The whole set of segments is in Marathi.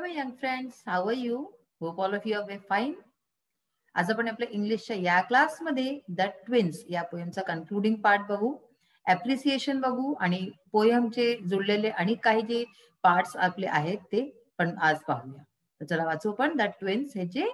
my young friends, how are you? Hope all of you are fine. आज आपण आपल्या इंग्लिशच्या या क्लासमध्ये द ट्विन्स या पोएमचा कन्क्लुडिंग पार्ट बघू, ऍप्रिसिएशन बघू आणि पोएमचे जुळलेले आणि काही जे पार्ट्स आपले आहेत ते पण आज पाहूया. तर चला वाचू पण द ट्विन्स ह्याचे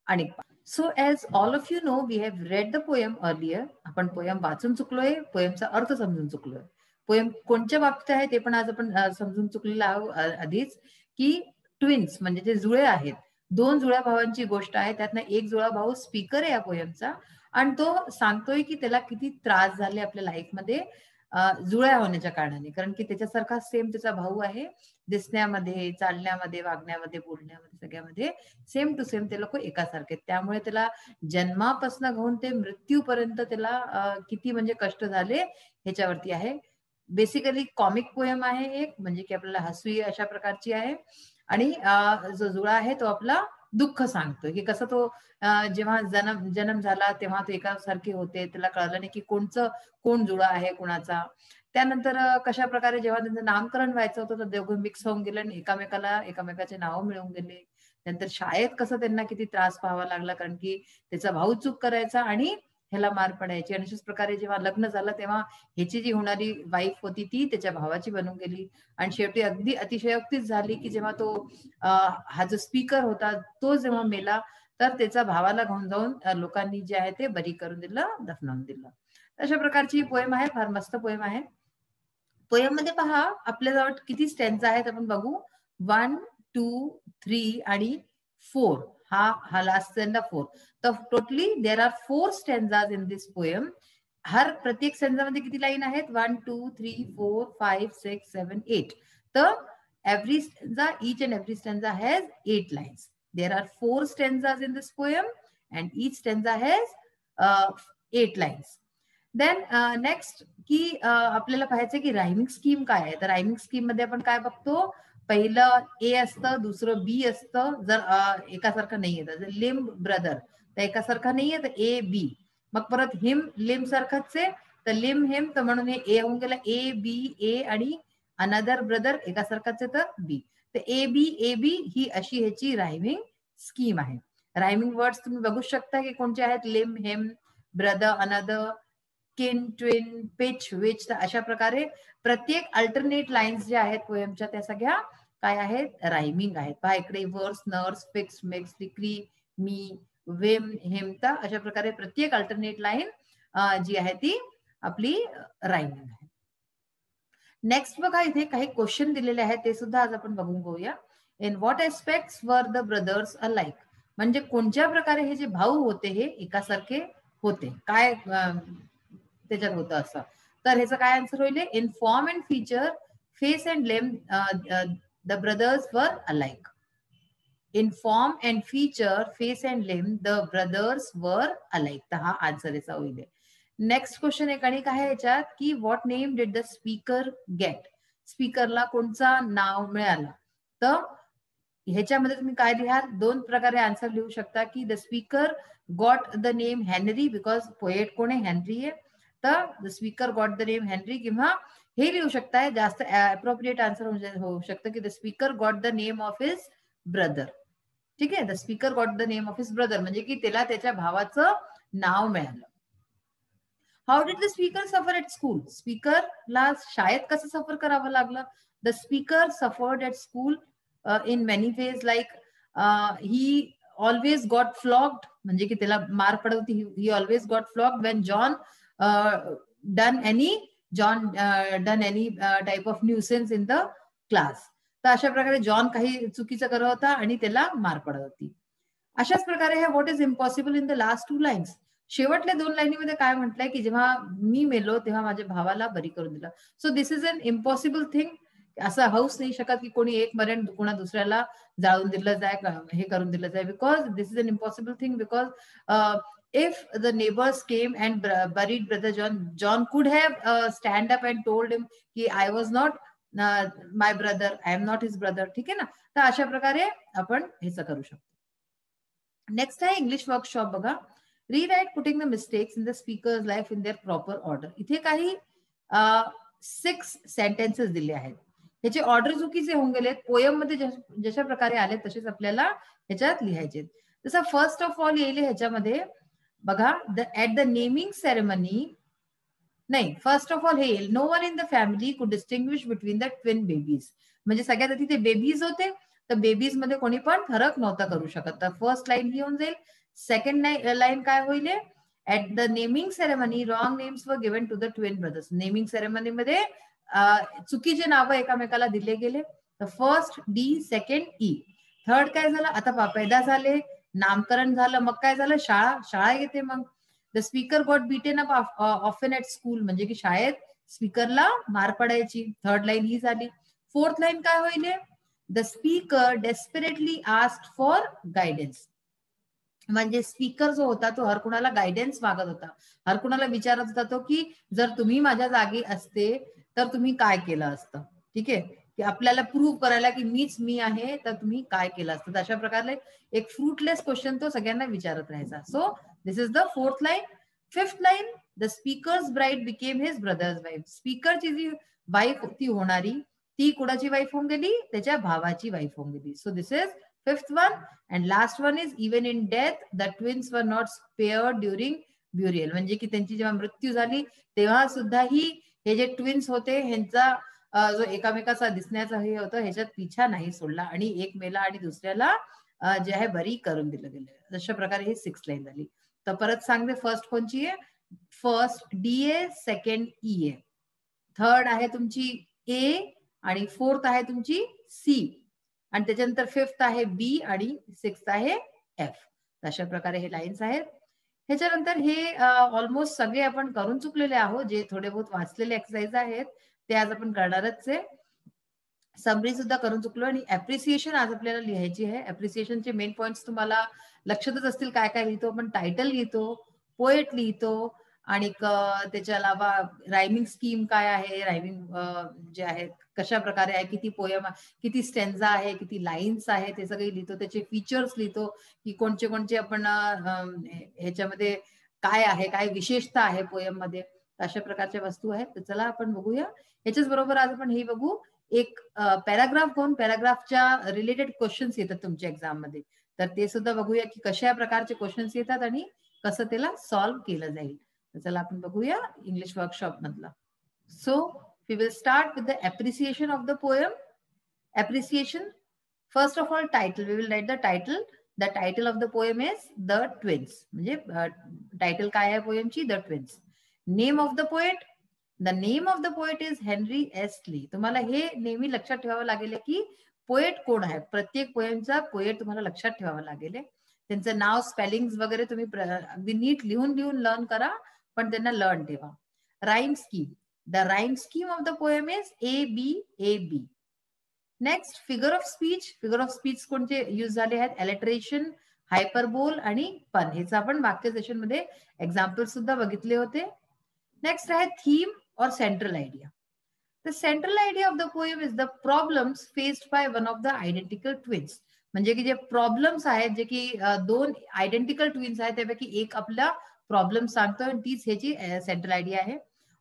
अनेक part. So as all of you know we have read the poem earlier. आपण पोएम वाचून चुकलोय, पोएमचा अर्थ समजून चुकलोय. पोएम कोणत्या बाबतीत आहे ते पण आज आपण समजून चुकलेलं आहोत आधीच, की ट्विन्स म्हणजे जे जुळे आहेत, दोन जुळ्या भावांची गोष्ट आहे. त्यातनं एक जुळा भाऊ स्पीकर आहे या पोएमचा आणि तो सांगतोय की त्याला किती त्रास झाले आपल्या लाईफमध्ये जुळ्या होण्याच्या कारणाने, कारण की त्याच्यासारखा सेम त्याचा भाऊ आहे. दिसण्यामध्ये, चालण्यामध्ये, वागण्यामध्ये, बोलण्यामध्ये, सगळ्यामध्ये सेम टू सेम ते लोक एकासारखे. त्यामुळे त्याला जन्मापासून घेऊन ते मृत्यूपर्यंत त्याला किती म्हणजे कष्ट झाले ह्याच्यावरती आहे. बेसिकली कॉमिक पोएम आहे एक, म्हणजे की आपल्याला हसू अशा प्रकारची आहे. आणि जो जुळा आहे तो आपला दुःख सांगतोय की कसं तो जेव्हा जन्म झाला तेव्हा तो एकासारखे होते, त्याला कळलं नाही की कोण जुळा आहे कुणाचा. त्यानंतर कशा प्रकारे जेव्हा त्यांचं नामकरण व्हायचं होतं तर दोघं मिक्स होऊन गेले आणि एकामेकाचे नाव मिळवून गेले. नंतर शाळेत कसं त्यांना किती त्रास पाहावा लागला, कारण की त्याचा भाऊ चूक करायचा आणि ह्याला मार पडायची. आणि अशाच प्रकारे जेव्हा लग्न झालं तेव्हा ह्याची जी होणारी वाईफ होती ती त्याच्या भावाची बनून गेली. आणि शेवटी अगदी अतिशयोक्तीच झाली की जेव्हा तो हा जो स्पीकर होता तो जेव्हा मेला तर त्याचा भावाला घेऊन जाऊन लोकांनी जे आहे ते बरी करून दिलं, दफनावून दिलं. अशा प्रकारची पोएम आहे, फार मस्त पोएम आहे. पोएम मध्ये पहा आपल्याजवळ किती स्टॅन्झा आहेत आपण बघू. 1, 2, 3 आणि 4. हा लास्ट स्टॅन्झा 4. तर totally there are 4 stanzas in this poem. हर प्रत्येक स्टॅन्झामध्ये किती लाईन आहेत? 1, 2, 3, 4, 5, 6, 7, 8. तर every stanza, each and every stanza has 8 lines. There are 4 stanzas in this poem and each stanza has 8 lines. Then next की आपल्याला पाहायचं की रायमिंग स्कीम काय आहे. तर रायमिंग स्कीम मध्ये आपण काय बघतो, पहिलं ए असतं, दुसरं बी असतं. जर एकासारखं नाहीये तर लिम्ब ब्रदर तर एकासारखा नाहीये तर ए बी. मग परत हिम लिम्ब सारखंच आहे तर लिम्ब हिम, तर म्हणून हे ए होऊन गेलं ए बी ए आणि अनदर ब्रदर एकासारखाच आहे तर बी. तर ए बी ही अशी ह्याची रायमिंग स्कीम आहे. रायमिंग वर्ड्स तुम्ही बघू शकता की कोणते आहेत. लिम्ब, हिम, ब्रदर, अनदर, किन, ट्विन, पिच, विच. तर अशा प्रकारे प्रत्येक अल्टरनेट लाईन्स ज्या आहेत पोएमच्या त्या सगळ्या काय आहेत, रायमिंग आहेत. पहा इकडे वर्स, नर्स, फिक्स, मिक्स, डिक्री, मी, विम, हिम. तर अशा प्रकारे प्रत्येक अल्टरनेट लाईन जी आहे ती आपली रायमिंग आहे. नेक्स्ट बघा इथे काही क्वेश्चन दिलेले आहेत ते सुद्धा आज आपण बघून घेऊया. In what aspects were the brothers alike. म्हणजे कोणत्या प्रकारे हे जे भाऊ होते हे एकासारखे होते, काय त्याच्यात होतं असं. तर ह्याचं काय आन्सर होईल? In form and feature, face and limb the brothers were alike. In form and feature, face and limb the brothers were alike. तर हा आन्सर याचा होईल. नेक्स्ट क्वेश्चन एक आणि काय याच्यात की what name did the speaker get. स्पीकरला कोणचा नाव मिळालं. तर ह्याच्यामध्ये तुम्ही काय लिहाल, दोन प्रकारे आन्सर लिहू शकता की the speaker got the name Henry, because poet कोण आहे, हेनरी आहे. तर the speaker got the name Henry, किंवा हे लिहू शकताय जास्त अप्रोप्रिएट आन्सर होऊ शकतं की the speaker got the name of his brother. ठीक आहे, the speaker got the name of his brother म्हणजे की त्याला त्याच्या भावाचं नाव मिळालं. How did the speaker suffer at school. स्पीकरला शाळेत कसं सफर करावं लागलं. The speaker suffered at school in many ways, like he always got flogged, म्हणजे की त्याला मार पडत होती. He always got flogged when John done any type of nuisance in the class. तर अशा प्रकारे जॉन काही चुकीचं करत होता आणि त्याला मार पडत होती. अशाच प्रकारे हे what is impossible in the last 2 lines. शेवटल्या 2 लाईनीमध्ये काय म्हटलंय की जेव्हा मी मेलो तेव्हा माझ्या भावाला बरी करून दिलं. So this is an impossible thing. असं हाऊस नाही शकत की कोणी एक मरण कोणा दुसऱ्याला जाळून दिलं जाय, हे करून दिलं जाय, because this is an impossible thing. Because if the neighbors came and buried brother John could have stand up and told him ki I was not my brother, I am not his brother. ठीक आहे ना. तर अशा प्रकारे आपण हेच करू शकतो. नेक्स्ट आहे इंग्लिश वर्कशॉप बघा. Rewrite putting the mistakes in the speakers life in their proper order. इथे काही 6 सेंटेन्सेस दिले आहेत. ह्याचे ऑर्डर चुकीचे होऊन गेलेत. पोयम मध्ये जशा प्रकारे आले तसेच आपल्याला ह्याच्यात लिहायचे. जसं फर्स्ट ऑफ ऑल येईल ह्याच्यामध्ये बघा, ऍट द नेमिंग सेरेमनी, नाही फर्स्ट ऑफ ऑल हे येईल, no one in the family could distinguish between the twin babies. म्हणजे सगळ्यात आधी ते बेबीज होते, तर बेबीज मध्ये कोणी पण फरक नव्हता करू शकत. तर फर्स्ट लाईन ही होऊन जाईल. सेकंड लाईन काय होईल, at the naming ceremony wrong names were given to the twin brothers. Naming ceremony मध्ये चुकीचे नावं एकामेकाला दिले गेले. तर first D, second E. Third काय झालं, आता पैदा झाले, नामकरण झालं, मग काय झालं, शाळा येते. मग the speaker got beaten up often at school, म्हणजे की शाळेत स्पीकरला मार पडायची. थर्ड लाईन ही झाली. फोर्थ लाईन काय होईल, the speaker desperately asked for guidance. म्हणजे स्पीकर जो होता तो हर कुणाला गायडन्स मागत होता, हर कुणाला विचारत होता तो की जर तुम्ही माझ्या जागी असते तर तुम्ही काय केलं असतं. ठीक आहे, की आपल्याला प्रूव्ह करायला की मीच मी आहे, तर तुम्ही काय केलं असतं. तर अशा प्रकारे एक फ्रुटलेस क्वेश्चन तो सगळ्यांना विचारत राहायचा. So this is the fourth line. Fifth line, the speaker's bride became his brother's wife. स्पीकरची जी वाईफ ती होणारी, ती कुणाची वाईफ होऊन गेली, त्याच्या भावाची वाईफ होऊन गेली. So this is fifth one. And last one is even in death the twins were not spared during burial. म्हणजे की त्यांची जेव्हा मृत्यू झाली तेव्हा सुद्धा ही हे जे ट्विन्स होते ह्यांचा जो एकामेकाचा दिसण्याचा हे होतं ह्याच्यात पिछा नाही सोडला आणि एक मेला आणि दुसऱ्याला जे आहे बरी करून दिलं गेलं. अशा प्रकारे ही सिक्स लाईन झाली. तर परत सांगते, फर्स्ट कोणची आहे, फर्स्ट डी आहे, सेकंड ई आहे, थर्ड आहे तुमची ए आणि फोर्थ आहे तुमची सी आणि त्याच्यानंतर फिफ्थ आहे बी आणि सिक्स्थ आहे एफ. अशा प्रकारे हे लाईन्स आहेत. ह्याच्यानंतर हे ऑलमोस्ट सगळे आपण करून चुकलेले आहोत. जे थोडे बहुत वाचलेले एक्सरसाइज आहेत ते आज आपण करणारच आहे. समरी सुद्धा करून चुकलो आणि ऍप्रिसिएशन आज आपल्याला लिहायची आहे. ऍप्रिसिएशनचे मेन पॉइंट्स तुम्हाला लक्षातच असतील. काय काय लिहितो आपण, टायटल लिहितो, पोएट लिहितो आणि त्याच्या अलावा रायमिंग स्कीम काय आहे, रायमिंग जे आहे कशा प्रकारे आहे, किती पोयम, किती स्टेन्झा आहे, किती लाईन्स आहे, ते सगळे लिहितो. त्याचे फीचर्स लिहितो की कोणचे कोणचे आपण ह्याच्यामध्ये काय आहे, काय विशेषता आहे पोयम मध्ये. अशा प्रकारच्या वस्तू आहेत. तर चला आपण बघूया. ह्याच्याच बरोबर आज आपण हे बघू, एक पॅराग्राफ घेऊन पॅराग्राफच्या रिलेटेड क्वेश्चन्स येतात तुमच्या एक्झाम मध्ये. तर ते सुद्धा बघूया की कशा प्रकारचे क्वेश्चन्स येतात आणि कसं त्याला सॉल्व्ह केलं जाईल. तर चला आपण बघूया इंग्लिश वर्कशॉप मधला. So we will start with the appreciation of the poem. Appreciation, first of all title. We will write the title. The title of the poem is the twins. म्हणजे टायटल काय आहे पोएमची, the twins. Name of the poet, the name of the poet is Henry S Leigh. तुम्हाला हे नेहमी लक्षात ठेवावं लागेल की पोएट कोण आहे. प्रत्येक पोएमचा पोएट तुम्हाला लक्षात ठेवावं लागेल. त्यांचं नाव, स्पेलिंग वगैरे तुम्ही अगदी नीट लिहून लिहून लर्न करा, पण त्यांना लर्न ठेवा. Rhyme scheme, the rhyme scheme of the poem is A B A B. Next, figure of speech. Figure of speech कोणते यूज झाले आहेत, एलिट्रेशन, हायपरबोल आणि पन. हेच आपण वाक्य सेशन मध्ये एक्झाम्पल सुद्धा बघितले होते. नेक्स्ट आहे थीम और central idea. The central idea of the poem is the problems faced by one of the identical twins. म्हणजे की जे प्रॉब्लेम्स आहेत, जे की दोन आयडेंटिकल ट्विन्स आहेत त्यापैकी एक आपला प्रॉब्लेम सांगतोय आणि तीच ह्याची सेंट्रल आयडिया आहे.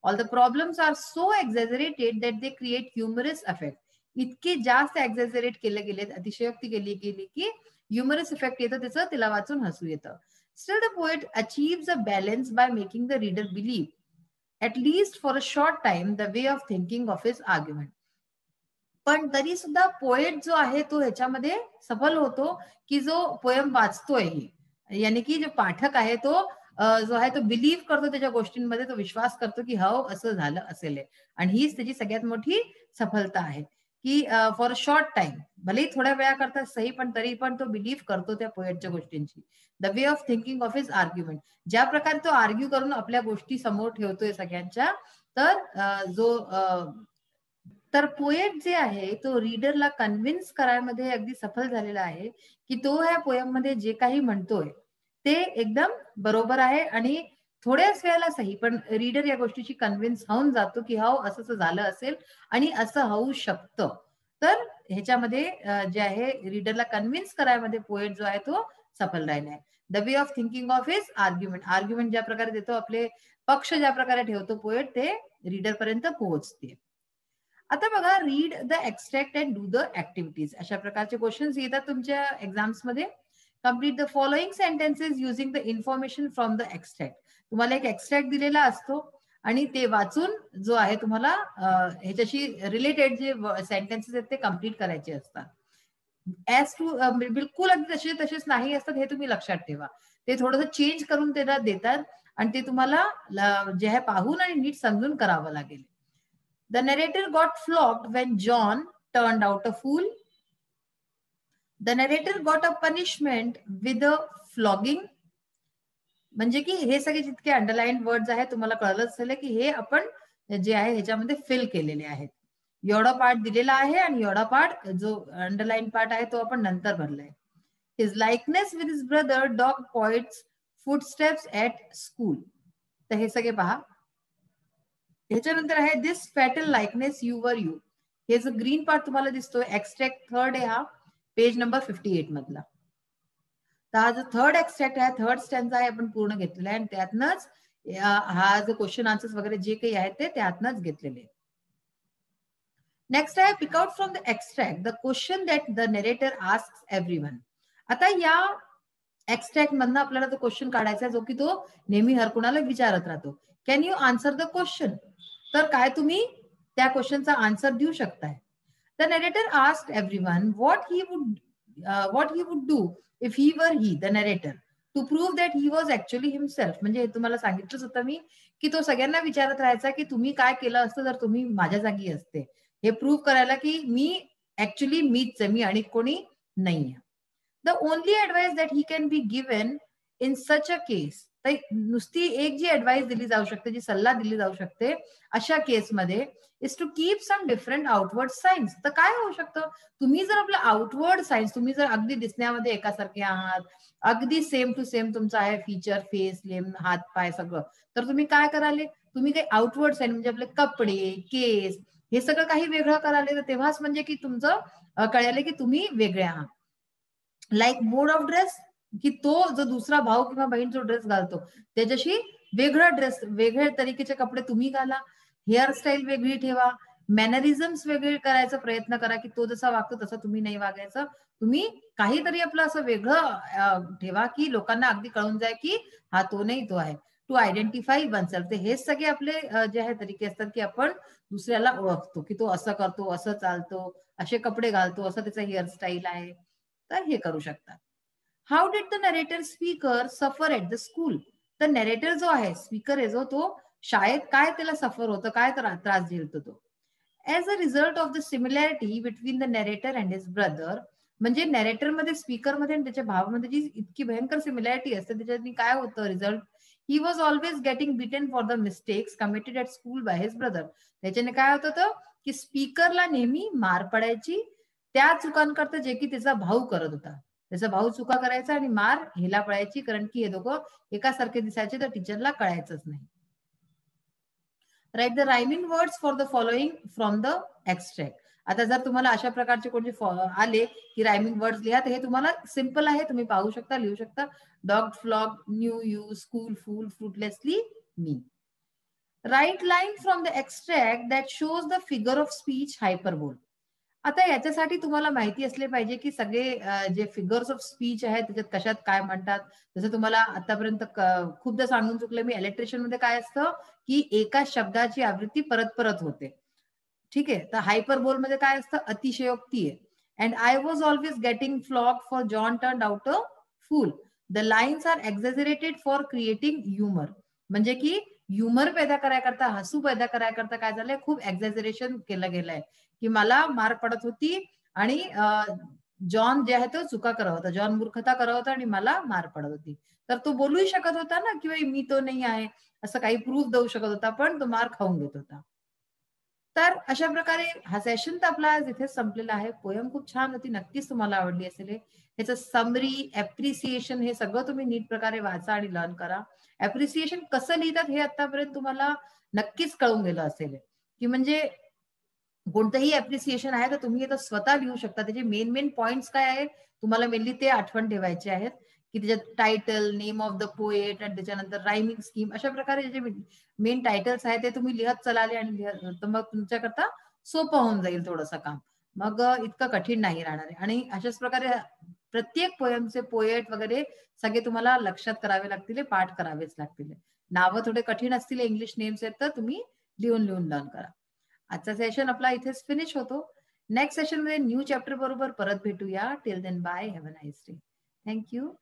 All the problems are so exaggerated that they create humorous effect. इतके जास्त एक्झॅजरेट केले गेलेत, अतिशयोक्ती केली गेली की ह्युमरस इफेक्ट येतं, त्याचं तिला वाचून हसू येतं. Still the poet achieves a balance by making the reader believe, at least for a short time, the way of thinking of his argument. पण तरी सुद्धा पोएट जो आहे तो ह्याच्यामध्ये सफल होतो की जो पोएम वाचतोय, यानी की जो पाठक आहे तो जो आहे तो बिलीव्ह करतो त्याच्या गोष्टींमध्ये, तो विश्वास करतो की हो असं झालं असेल. आणि हीच त्याची सगळ्यात मोठी सफलता आहे की फॉर अ शॉर्ट टाइम, भलेही थोड्या वेळा करता सही, पण तरी पण तो बिलीव्ह करतो त्या पोएटच्या गोष्टींची. The way of thinking of his argument, ज्या प्रकारे तो आर्ग्यू करून आपल्या गोष्टी समोर ठेवतोय सगळ्यांच्या. तर पोएट जे आहे तो रीडरला कन्व्हिन्स करायमध्ये अगदी सफल झालेला आहे की तो ह्या पोएम मध्ये जे काही म्हणतोय ते एकदम बरोबर आहे आणि थोड्याच वेळेला सही, पण रीडर या गोष्टीची कन्व्हिन्स होऊन जातो की हो असं झालं असेल आणि असं होऊ शकतं. तर ह्याच्यामध्ये जे आहे रीडरला कन्व्हिन्स करायमध्ये पोएट जो आहे तो सफल राहिला आहे. The way of thinking of his argument, argument ज्या प्रकारे देतो, आपले पक्ष ज्या प्रकारे ठेवतो पोएट, ते रीडर पर्यंत पोहोचते. आता बघा, read the extract and do the activities, अशा प्रकारचे क्वेश्चन्स येतात तुमच्या एक्झाम्स मध्ये. Complete the following sentences using the information from the extract. तुम्हाला एक एक्स्ट्रॅक्ट दिलेला असतो आणि ते वाचून जो आहे तुम्हाला ह्याच्याशी रिलेटेड जे सेंटेन्सेस आहेत ते कम्प्लीट करायचे असतात. ऍज टू बिलकुल अगदी तसेच नाही असतात, हे तुम्ही लक्षात ठेवा. ते थोडंसं चेंज करून त्याला देतात आणि ते तुम्हाला जे आहे पाहून आणि नीट समजून करावं लागेल. The narrator got flogged when John turned out a fool. The narrator got a punishment with a flogging. म्हणजे की हे सगळे जितके अंडरलाईन वर्ड्स आहेत तुम्हाला कळलं असेल की हे आपण जे आहे ह्याच्यामध्ये फिल केलेले आहेत. एवढा पार्ट दिलेला आहे आणि एवढा पार्ट जो अंडरलाईन पार्ट आहे तो आपण नंतर भरलाय. His likeness with his brother dog points footsteps at school. तर हे सगळे पहा. ह्याच्यानंतर आहे this fatal likeness you were you. हे जो ग्रीन पार्ट तुम्हाला दिसतोय एक्स्ट्रॅक्ट थर्ड आहे, हा पेज नंबर 58 मधला. तर हा जो थर्ड एक्स्ट्रॅक्ट आहे, थर्ड स्टॅन्झा आहे, आपण पूर्ण घेतलेला आहे आणि त्यातनंच हा जो क्वेश्चन आन्सर्स वगैरे जे काही आहेत ते त्यातनंच घेतलेले. नेक्स्ट आहे pick out from the extract the question that the narrator asks everyone. आता या एक्स्ट्रॅक्ट मधनं आपल्याला तो क्वेश्चन काढायचा जो की तो नेहमी हर कुणाला विचारत राहतो. Can you answer the question. तर काय तुम्ही त्या क्वेश्चनचा आन्सर देऊ शकताय. The narrator asked everyone what he would do if he were he the narrator to prove that he was actually himself. म्हणजे तुम्हाला सांगितलंच होतं मी की तो सगळ्यांना विचारत राहायचा की तुम्ही काय केलं असतं जर तुम्ही माझ्या जागी असते, हे प्रूव्ह करायला की मी ऍक्च्युअली मीच आहे, मी आणि कोणी नाहीये. The only advice that he can be given in such a case. नुसती एक जी ऍडवाइस दिली जाऊ शकते, जी सल्ला दिली जाऊ शकते अशा केसमध्ये is to keep some different outward signs. तर काय होऊ शकतं, तुम्ही जर आपलं आउटवर्ड साइन्स, तुम्ही जर अगदी दिसण्यामध्ये एकासारखे आहात, अगदी सेम टू सेम तुमचं आहे फीचर, फेस, लिम, हात पाय सगळं, तर तुम्ही काय कराले, तुम्ही काही आउटवर्ड साईन म्हणजे आपले कपडे, केस, हे सगळं काही वेगळं कराले, तर तेव्हाच म्हणजे की तुमचं कळाले की तुम्ही वेगळे आहात. लाईक मोड ऑफ ड्रेस, की तो जो दुसरा भाऊ किंवा बहीण जो ड्रेस घालतो त्याच्याशी वेगळा ड्रेस, वेगळ्या तरीकेचे कपडे तुम्ही घाला, हेअरस्टाईल वेगळी ठेवा, मॅनरिझम्स वेगळे करायचा प्रयत्न करा की तो जसा वागतो तसा तुम्ही नाही वागायचं. तुम्ही काहीतरी आपलं असं वेगळं ठेवा की लोकांना अगदी कळून जाय की हा तो नाही तो आहे. To identify oneself. ते हेच सगळे आपले जे आहे तरीके असतात की आपण दुसऱ्याला ओळखतो की तो असं करतो, असं चालतो, असे कपडे घालतो, असं त्याचा हेअरस्टाईल आहे. तर हे करू शकतात. How did the narrator speaker suffer at the school. तर नरेटर जो आहे, स्पीकर आहे जो, तो शाळेत काय त्याला सफर होतं, काय त्रास झेलतो तो. As a result of the similarity between the narrator and his brother. म्हणजे नरेटर मध्ये, स्पीकर मध्ये आणि त्याच्या भावामध्ये जी इतकी भयंकर सिमिलॅरिटी असते त्याच्यानी काय होतं result, he was always getting bitten for the mistakes committed at school by his brother. त्याच्याने काय होत होतं की स्पीकरला नेहमी मार पडायची त्या चुकांकरता जे की त्याचा भाऊ करत होता. त्याचा भाऊ चुका करायचा आणि मार हिला पडायची, कारण की हे दोघं एकासारखे दिसायचे तर टीचरला कळायचंच नाही. Write the rhyming words for the following from the extract. आता जर तुम्हाला अशा प्रकारचे कोणते आले की रायमिंग वर्ड्स लिहा, तर हे तुम्हाला सिंपल आहे, तुम्ही पाहू शकता, लिहू शकता. Dog, flog, new, you, school, fool, fruitlessly, me. Right line from the extract that shows the figure of speech hyperbole. आता याच्यासाठी तुम्हाला माहिती असले पाहिजे की सगळे जे फिगर्स ऑफ स्पीच आहेत त्याच्यात कशात काय म्हणतात. जसं तुम्हाला आतापर्यंत खूपदा सांगून चुकले मी, इलेक्ट्रिशियन मध्ये काय असतं की एका शब्दाची आवृत्ती परत परत होते. ठीक आहे, तर हायपरबोल मध्ये काय असतं, अतिशयोक्ती आहे. And I was always getting flog for John turn out a fool. The lines are exaggerated for creating humour. म्हणजे की ह्युमर पैदा करायकरता, हसू पैदा करायकरता काय झालंय, खूप एक्झॅजरेशन केलं गेलंय की मला मार पडत होती आणि जॉन जे आहे तो चुका करत होता, जॉन मूर्खता करत होता आणि मला मार पडत होती. तर तो बोलूही शकत होता ना किंवा मी तो नाही आहे असं काही प्रूफ देऊ शकत होता, पण तो मार खाऊन घेत होता. तर अशा प्रकारे हा सेशन तर आपला आज इथेच संपलेला आहे. पोयम खूप छान होती, नक्कीच तुम्हाला आवडली असेल. ह्याचं समरी, ऍप्रिसिएशन हे सगळं तुम्ही नीट प्रकारे वाचा आणि लर्न करा. ऍप्रिसिएशन कसं लिहितात हे आतापर्यंत तुम्हाला नक्कीच कळून गेलं असेल की म्हणजे कोणतंही ऍप्रिसिएशन आहे तर तुम्ही आता स्वतः लिहू शकता. त्याचे मेन मेन पॉइंट्स काय आहेत तुम्हाला मेनली ते आठवण ठेवायचे आहेत की त्याच्यात title, name of the poet आणि त्याच्यानंतर रायमिंग स्कीम, अशा प्रकारे जे मेन टायटल्स आहेत ते तुम्ही लिहत चलाले आणि तर मग तुमच्याकरता सोपं होऊन जाईल थोडंसं काम. मग इतकं कठीण नाही राहणार आहे. आणि अशाच प्रकारे प्रत्येक पोयमचे पोएट वगैरे सगळे तुम्हाला लक्षात करावे लागतील, पाठ करावेच लागतील. नावं थोडे कठीण असतील, इंग्लिश नेम्स आहेत, तर तुम्ही लिहून लर्न करा. आजचा सेशन आपला इथेच फिनिश होतो. नेक्स्ट सेशन मध्ये न्यू चॅप्टर बरोबर परत भेटूया. Till then bye, have a nice day. Thank you.